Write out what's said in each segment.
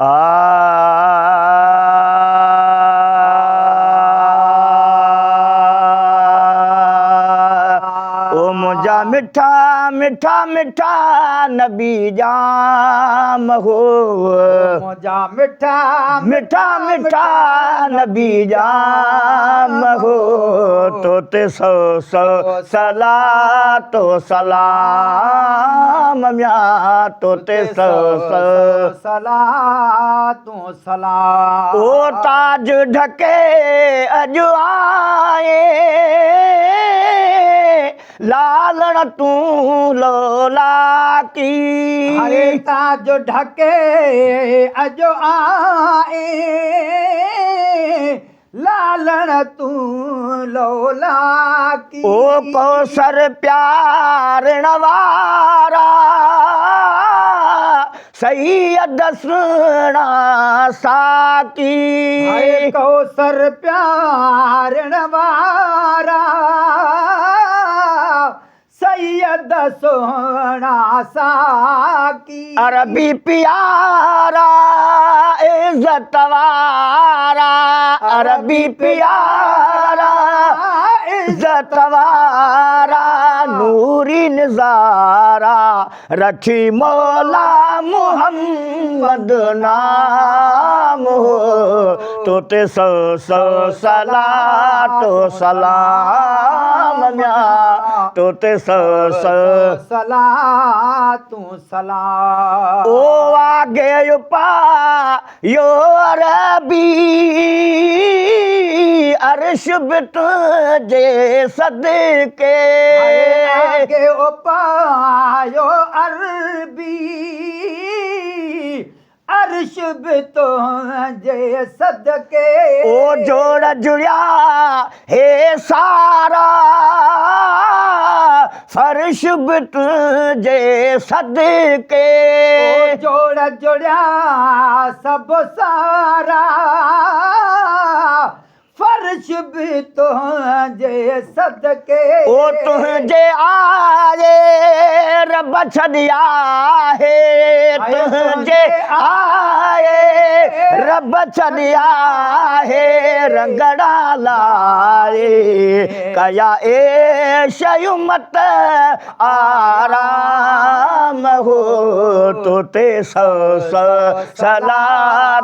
ओ मुझा मिठा मिठा मिठा नबी जाम हो, मुझा मिठा मिठा मिठा नबी जाम हो, तोते सौ सौ सला तो सलाम म्या, तोते सौ सौ सला तू सला। ओ ताज ढके अॼु आए लालण तू लोला की, हरे ताज ढके अजो आए लालण तू लोला की। ओ कौसर प्यारण वारा सैयद सुणा साकी, हरे कौसर प्यारण वारा सैयद सोहना साकी। अरबी प्यारा इज्जत वारा, अरबी प्यारा इज्जत वारा नूरी नजारा रखी मौला मुहम्मद नाम हो, तोते सौ सौ सला तो सलाम म्या, तोते सौ सौ सला तू सला। ओ आगे उपा यो अरबी अर्श बित जे सदके, आगे उपायो अरबी अर्श भी तो जे सदके। ओ जोड़ जुड़िया हे सारा फर्श बित जे सदके, ओ जोड़ जुड़िया सब सारा फर्श भी तो जे सदके। ओ तुझे आए रब छदिया है, तुझे आए रब छदिया है रंगड़ा लाए कया ए शयुमत आराम हो, तोते सौ सौ सला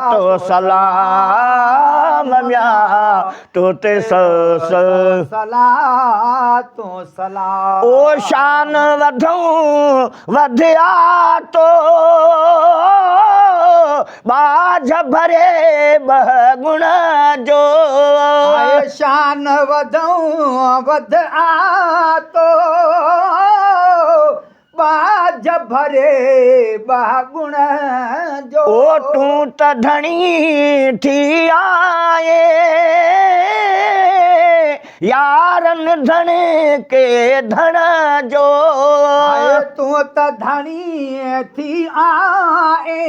तो सलाम म्या, तोते सौ सौ सला तू सला। ओ शान वधूं वधिया तो बाझ भरे बहुण जो, आए शान वधूं वध आ तो बाझ भरे बहुण जो। ओ तू त धणी थी आए यारन धन के धन जो, आए तू त धणी थी आए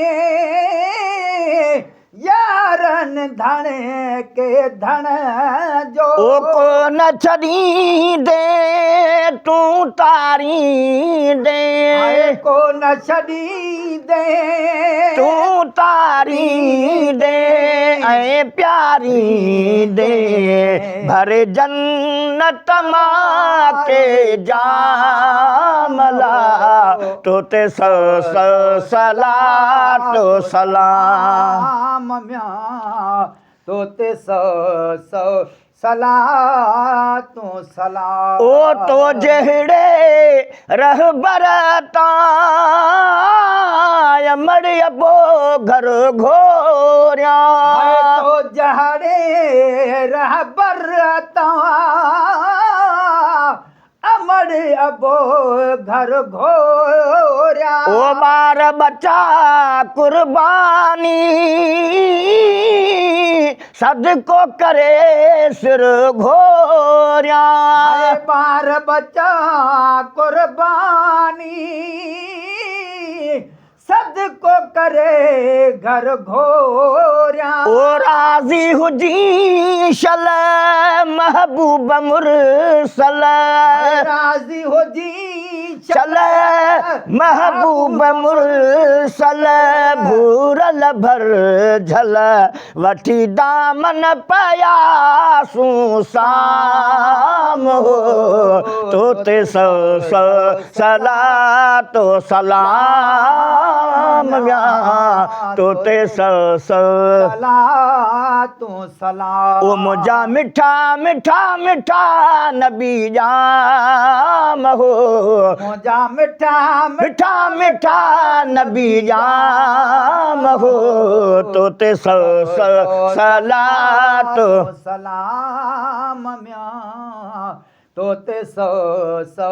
यारन धन के धन जो। ओ को न छड़ी दे तू तारी दे, आए को न छड़ी दे तू तारी दे ऐं प्यारी दे भरे जन्नत मां के जामला, तोते सौ सौ सला तो सलाम म्या, तोते सौ सौ सला तू सला। ओ तो जहिड़े रहबर ताय मड़िया पो घर घोरिया, तो जहड़े रहबर अमर अबो घर घोरिया। ओ बार बच्चा कुर्बानी सदको करे सिर घोरिया, बार बच्चा कुर्बानी सदको करे घर घोरिया। ओ राज़ी हुजी शल महबूब मुरसल, राज़ी हुजी चल महबूब मुरसल भूरल भर झल वठी दामन पयासूं साम हो तोते सौ सौ सलातो सलाम या तोते सौ सौ सलातो सलाम। ओ मुझा मिठा मिठा मिठा नबी जाम हो मुझा मिठा मिठा मिठा नबी जाम हो तोते सौ सौ सलातो सलाम म्या तोते सौ सौ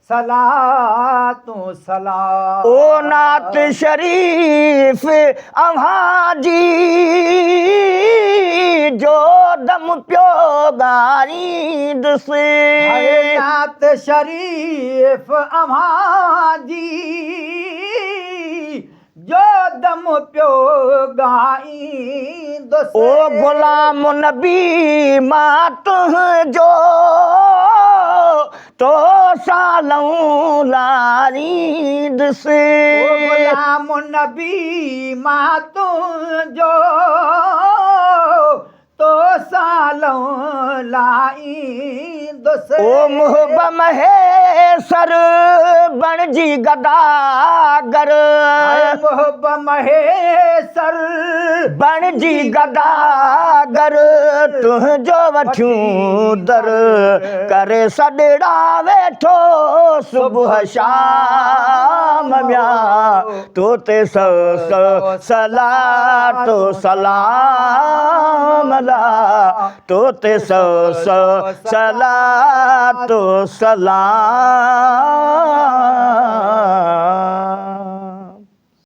सलातो सलाम। ओ नात शरीफ अव्हां जी जो दम पियो ॻाईंदुसि नात शरीफ़ अव्हां जी जो दम पियो ॻाईंदुसि। ओ गुलाम नबी मां तुंहिंजो तो सालऊं लारींदुसि ओ गुलाम नबी मां तुंहिंजो तो सालों लाईंदुसि। ओ मुहब महे सर बणजी गदागर मुहब महेसर बणजी गदागर तुंहिंजो वठियूं दर करे सॾड़ा वेठो सुबुह शाम म्या तोते सौ सौ सलातो सलाम ला तोते सौ सौ सलातो सलाम